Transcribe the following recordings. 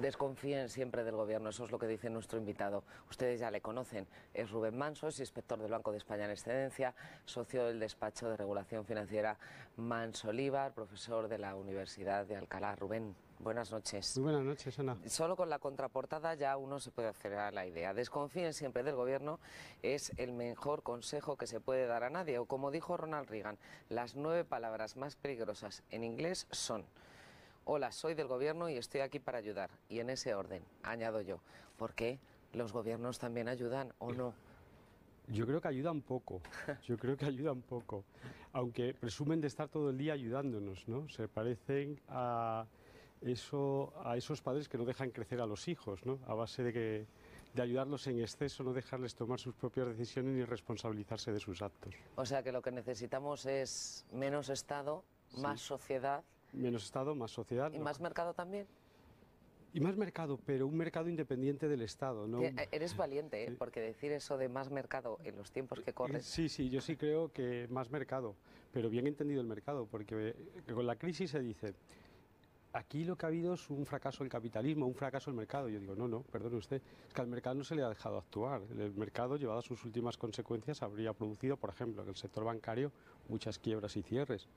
Desconfíen siempre del gobierno, eso es lo que dice nuestro invitado. Ustedes ya le conocen, es Rubén Manso, es inspector del Banco de España en excedencia, socio del despacho de regulación financiera Manso Olivar, profesor de la Universidad de Alcalá. Rubén, buenas noches. Muy buenas noches, Ana. Solo con la contraportada ya uno se puede hacer a la idea. Desconfíen siempre del gobierno es el mejor consejo que se puede dar a nadie. O como dijo Ronald Reagan, las 9 palabras más peligrosas en inglés son: hola, soy del gobierno y estoy aquí para ayudar. Y en ese orden, añado yo, ¿por qué los gobiernos también ayudan o no? Yo creo que ayudan poco, aunque presumen de estar todo el día ayudándonos, ¿no? Se parecen a esos padres que no dejan crecer a los hijos, ¿no? A base de ayudarlos en exceso, no dejarles tomar sus propias decisiones ni responsabilizarse de sus actos. O sea que lo que necesitamos es menos Estado, más sociedad. Menos Estado, más sociedad. ¿Y más mercado también? Y más mercado, pero un mercado independiente del Estado, ¿no? Eres valiente, ¿eh? Porque decir eso de más mercado en los tiempos que corren... Sí, yo sí creo que más mercado, pero bien entendido el mercado, porque con la crisis se dice, aquí lo que ha habido es un fracaso del capitalismo, un fracaso del mercado. Yo digo, no, perdone usted, es que al mercado no se le ha dejado actuar. El mercado, llevado a sus últimas consecuencias, habría producido, por ejemplo, en el sector bancario, muchas quiebras y cierres.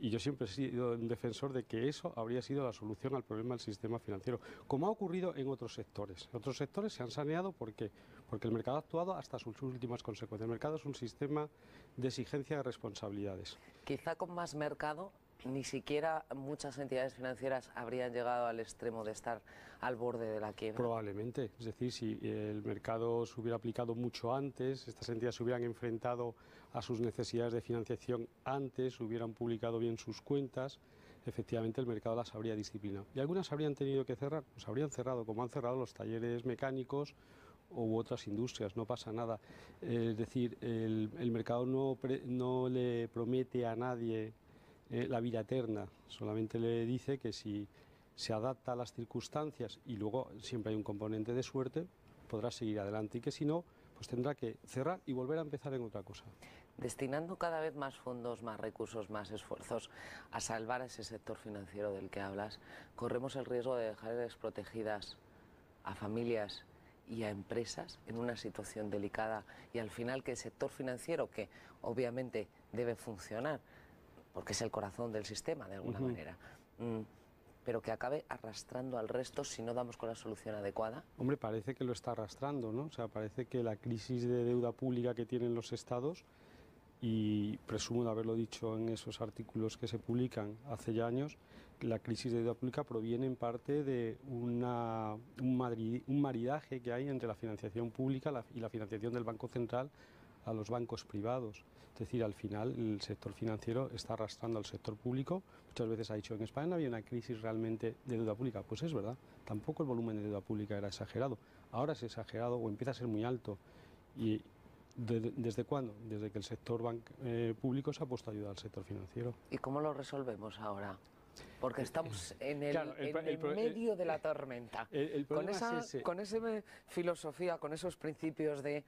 Y yo siempre he sido un defensor de que eso habría sido la solución al problema del sistema financiero, como ha ocurrido en otros sectores. Otros sectores se han saneado, ¿por qué? Porque el mercado ha actuado hasta sus últimas consecuencias. El mercado es un sistema de exigencia de responsabilidades. Quizá con más mercado ni siquiera muchas entidades financieras habrían llegado al extremo de estar al borde de la quiebra. Probablemente, es decir, si el mercado se hubiera aplicado mucho antes, estas entidades se hubieran enfrentado a sus necesidades de financiación antes, hubieran publicado bien sus cuentas, efectivamente el mercado las habría disciplinado. Y algunas habrían tenido que cerrar, pues habrían cerrado, como han cerrado los talleres mecánicos u otras industrias, no pasa nada. Es decir, el mercado no le promete a nadie la vida eterna, solamente le dice que si se adapta a las circunstancias y luego siempre hay un componente de suerte, podrá seguir adelante, y que si no, pues tendrá que cerrar y volver a empezar en otra cosa. Destinando cada vez más fondos, más recursos, más esfuerzos a salvar a ese sector financiero del que hablas, corremos el riesgo de dejar desprotegidas a familias y a empresas en una situación delicada, y al final que el sector financiero, que obviamente debe funcionar porque es el corazón del sistema de alguna manera, pero que acabe arrastrando al resto si no damos con la solución adecuada. Hombre, parece que lo está arrastrando, ¿no? O sea, parece que la crisis de deuda pública que tienen los estados, y presumo de haberlo dicho en esos artículos que se publican hace ya años, la crisis de deuda pública proviene en parte de un maridaje que hay entre la financiación pública y la financiación del Banco Central a los bancos privados. Es decir, al final el sector financiero está arrastrando al sector público. Muchas veces ha dicho, en España no había una crisis realmente de deuda pública. Pues es verdad, tampoco el volumen de deuda pública era exagerado. Ahora es exagerado o empieza a ser muy alto. ¿Y desde cuándo? Desde que el sector público se ha puesto a ayudar al sector financiero. ¿Y cómo lo resolvemos ahora? Porque estamos en el medio de la tormenta. Con esa filosofía, con esos principios de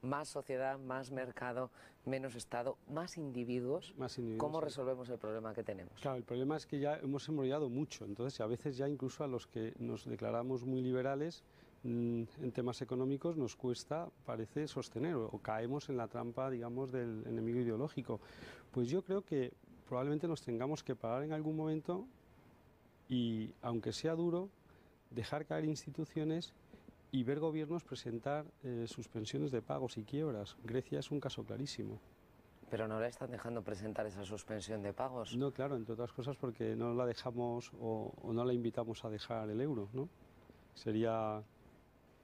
más sociedad, más mercado, menos Estado, más individuos, ¿cómo resolvemos el problema que tenemos? Claro, el problema es que ya hemos embrollado mucho, entonces a veces ya incluso a los que nos declaramos muy liberales en temas económicos nos cuesta, parece, sostener, o caemos en la trampa, digamos, del enemigo ideológico. Pues yo creo que probablemente nos tengamos que parar en algún momento y, aunque sea duro, dejar caer instituciones y ver gobiernos presentar suspensiones de pagos y quiebras. Grecia es un caso clarísimo. Pero no la están dejando presentar esa suspensión de pagos. No, claro, entre otras cosas porque no la dejamos o no la invitamos a dejar el euro, ¿no? Sería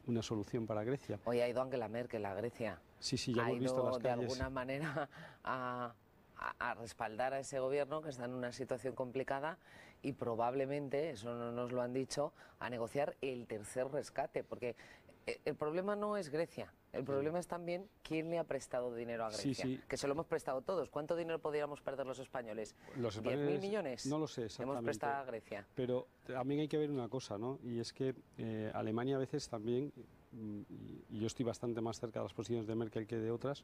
una solución para Grecia. Hoy ha ido Angela Merkel a Grecia. Sí, ya hemos visto las calles. De alguna manera a respaldar a ese gobierno que está en una situación complicada y probablemente, eso no nos lo han dicho, a negociar el tercer rescate, porque el problema no es Grecia, el problema es también quién le ha prestado dinero a Grecia, que se lo hemos prestado todos. ¿Cuánto dinero podríamos perder los españoles? ¿10.000 millones? No lo sé exactamente. Hemos prestado a Grecia. Pero también hay que ver una cosa, ¿no? Y es que Alemania a veces también, y yo estoy bastante más cerca de las posiciones de Merkel que de otras,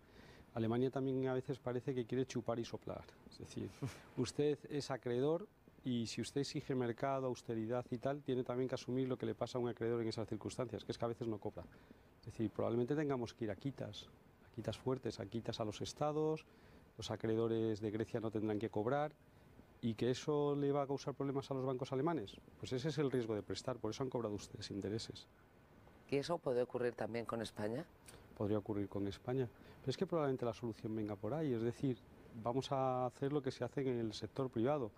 Alemania también a veces parece que quiere chupar y soplar. Es decir, usted es acreedor, y si usted exige mercado, austeridad y tal, tiene también que asumir lo que le pasa a un acreedor en esas circunstancias, que es que a veces no cobra. Es decir, probablemente tengamos que ir a quitas fuertes, a quitas a los estados, los acreedores de Grecia no tendrán que cobrar, y que eso le va a causar problemas a los bancos alemanes. Pues ese es el riesgo de prestar, por eso han cobrado ustedes intereses. ¿Y eso puede ocurrir también con España? Podría ocurrir con España, pero es que probablemente la solución venga por ahí, es decir, vamos a hacer lo que se hace en el sector privado,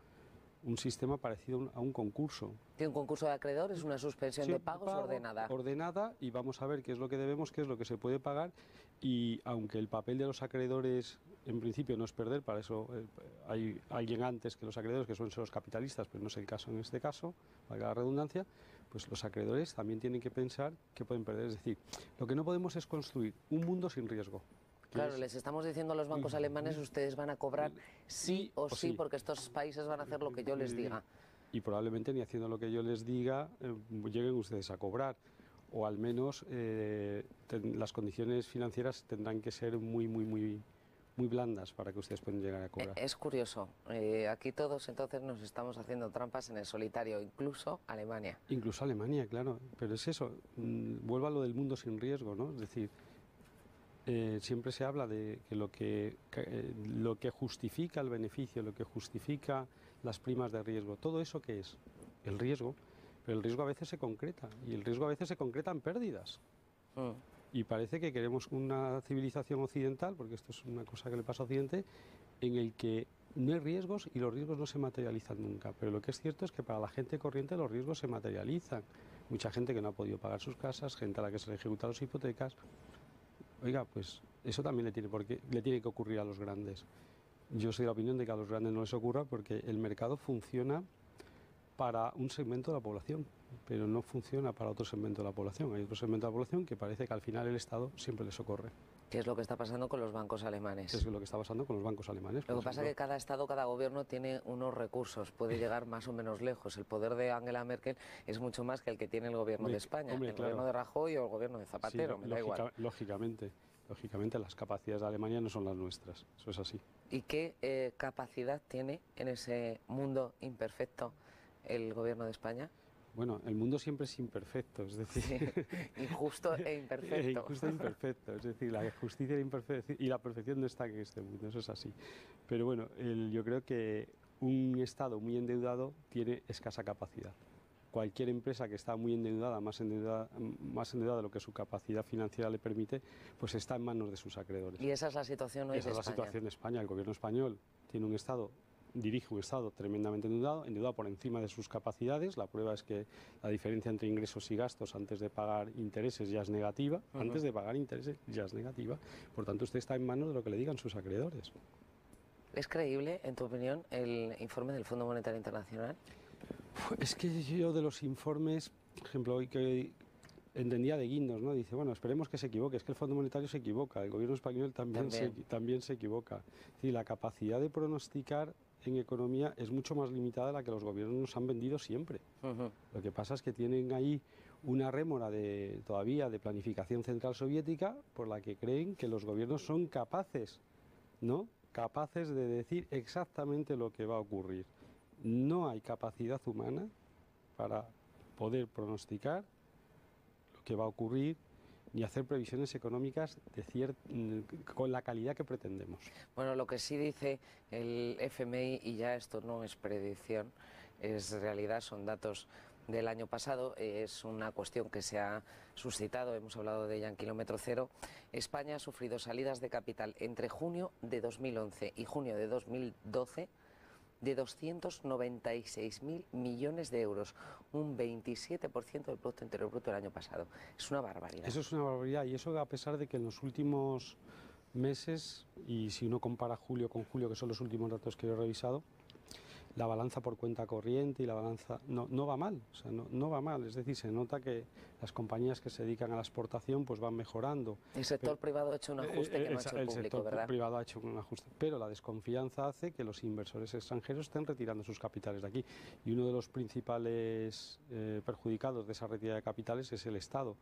un sistema parecido a un concurso. ¿Tiene un concurso de acreedores, una suspensión de pagos ordenada? Ordenada, y vamos a ver qué es lo que debemos, qué es lo que se puede pagar, y aunque el papel de los acreedores en principio no es perder, para eso hay alguien antes que los acreedores, que suelen ser los capitalistas, pero no es el caso en este caso, valga la redundancia, pues los acreedores también tienen que pensar que pueden perder. Es decir, lo que no podemos es construir un mundo sin riesgo. Claro, les estamos diciendo a los bancos alemanes, ustedes van a cobrar sí o sí, porque estos países van a hacer lo que yo les diga. Y probablemente ni haciendo lo que yo les diga lleguen ustedes a cobrar, o al menos las condiciones financieras tendrán que ser muy blandas para que ustedes puedan llegar a cobrar. Es curioso, aquí todos entonces nos estamos haciendo trampas en el solitario, incluso Alemania. Incluso Alemania, claro, pero es eso, vuelvo a lo del mundo sin riesgo, ¿no? Es decir, siempre se habla de que lo que justifica el beneficio, lo que justifica las primas de riesgo, todo eso ¿qué es? El riesgo, pero el riesgo a veces se concreta, y el riesgo a veces se concreta en pérdidas. Y parece que queremos una civilización occidental, porque esto es una cosa que le pasa a Occidente, en el que no hay riesgos y los riesgos no se materializan nunca. Pero lo que es cierto es que para la gente corriente los riesgos se materializan. Mucha gente que no ha podido pagar sus casas, gente a la que se le ejecutan las hipotecas. Oiga, pues eso también le tiene que ocurrir a los grandes. Yo soy de la opinión de que a los grandes no les ocurra porque el mercado funciona para un segmento de la población, pero no funciona para otro segmento de la población. Hay otro segmento de la población que parece que al final el Estado siempre les socorre. ¿Qué es lo que está pasando con los bancos alemanes? Es lo que está pasando con los bancos alemanes. Lo que pasa es que cada Estado, cada gobierno tiene unos recursos, puede llegar más o menos lejos. El poder de Angela Merkel es mucho más que el que tiene el gobierno de España, el gobierno de Rajoy o el gobierno de Zapatero, sí, me da igual. Lógicamente las capacidades de Alemania no son las nuestras, eso es así. ¿Y qué capacidad tiene en ese mundo imperfecto el gobierno de España? Bueno, el mundo siempre es imperfecto, es decir... Sí, injusto e imperfecto. Injusto e imperfecto, es decir, la justicia y la perfección no están en este mundo, eso es así. Pero bueno, yo creo que un Estado muy endeudado tiene escasa capacidad. Cualquier empresa que está muy endeudada, más endeudada de lo que su capacidad financiera le permite, pues está en manos de sus acreedores. Y esa es la situación hoy de España. Esa es la situación de España. El gobierno español tiene un Estado... dirige un Estado tremendamente endeudado por encima de sus capacidades. La prueba es que la diferencia entre ingresos y gastos antes de pagar intereses ya es negativa. Antes de pagar intereses ya es negativa. Por tanto, usted está en manos de lo que le digan sus acreedores. ¿Es creíble, en tu opinión, el informe del Fondo Monetario Internacional? Es que yo de los informes, por ejemplo, hoy que entendía de Guindos, ¿no? Dice, bueno, esperemos que se equivoque, es que el Fondo Monetario se equivoca, el gobierno español también se equivoca. Es decir, la capacidad de pronosticar en economía es mucho más limitada de la que los gobiernos nos han vendido siempre. Lo que pasa es que tienen ahí una rémora todavía de planificación central soviética por la que creen que los gobiernos son capaces, ¿no? Capaces de decir exactamente lo que va a ocurrir. No hay capacidad humana para poder pronosticar lo que va a ocurrir ni hacer previsiones económicas con la calidad que pretendemos. Bueno, lo que sí dice el FMI, y ya esto no es predicción, es realidad, son datos del año pasado, es una cuestión que se ha suscitado, hemos hablado de ella en Kilómetro Cero. España ha sufrido salidas de capital entre junio de 2011 y junio de 2012 de 296.000 millones de euros, un 27% del Producto Interior Bruto del año pasado. Es una barbaridad. Eso es una barbaridad, y eso a pesar de que en los últimos meses, y si uno compara julio con julio, que son los últimos datos que yo he revisado, la balanza por cuenta corriente y la balanza no va mal, o sea, no va mal, es decir, se nota que las compañías que se dedican a la exportación pues van mejorando. El sector privado ha hecho un ajuste que no ha hecho el público, ¿verdad? El sector privado ha hecho un ajuste, pero la desconfianza hace que los inversores extranjeros estén retirando sus capitales de aquí, y uno de los principales perjudicados de esa retirada de capitales es el Estado,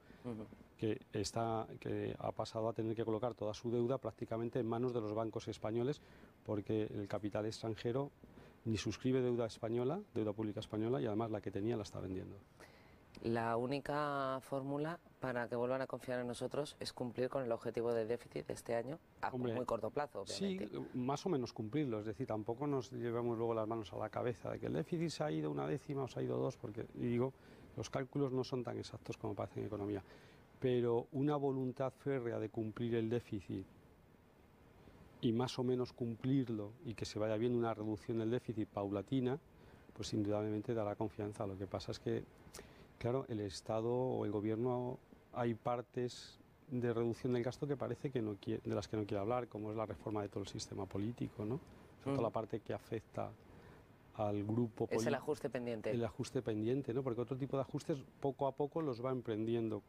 que ha pasado a tener que colocar toda su deuda prácticamente en manos de los bancos españoles, porque el capital extranjero ni suscribe deuda española, deuda pública española, y además la que tenía la está vendiendo. La única fórmula para que vuelvan a confiar en nosotros es cumplir con el objetivo de déficit de este año a Hombre, muy corto plazo, obviamente. Sí, más o menos cumplirlo, es decir, tampoco nos llevamos luego las manos a la cabeza de que el déficit se ha ido una décima o se ha ido dos, porque, y digo, los cálculos no son tan exactos como parecen en economía, pero una voluntad férrea de cumplir el déficit y más o menos cumplirlo y que se vaya viendo una reducción del déficit paulatina, pues indudablemente dará confianza. Lo que pasa es que, claro, el Estado o el Gobierno, hay partes de reducción del gasto que parece que no quiere, de las que no quiere hablar, como es la reforma de todo el sistema político, ¿no? Sobre todo la parte que afecta al grupo político. Es el ajuste pendiente. El ajuste pendiente, ¿no? Porque otro tipo de ajustes poco a poco los va emprendiendo.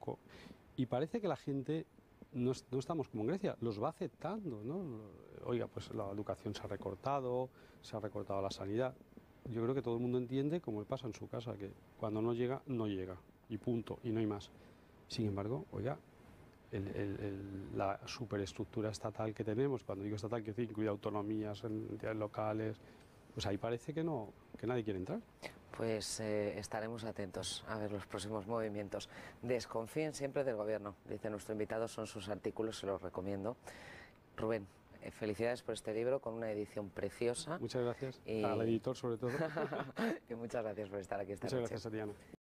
Y parece que la gente, no estamos como en Grecia, los va aceptando, ¿no? Oiga, pues la educación se ha recortado la sanidad. Yo creo que todo el mundo entiende, como le pasa en su casa, que cuando no llega, no llega, y punto, y no hay más. Sin embargo, oiga, la superestructura estatal que tenemos, cuando digo estatal, quiero decir, incluye autonomías, entidades locales, pues ahí parece que nadie quiere entrar. Pues estaremos atentos a ver los próximos movimientos. Desconfíen siempre del Gobierno, dice nuestro invitado, son sus artículos, se los recomiendo. Rubén, felicidades por este libro, con una edición preciosa. Muchas gracias, al editor sobre todo. Y muchas gracias por estar aquí esta noche. Muchas gracias a ti, Ana.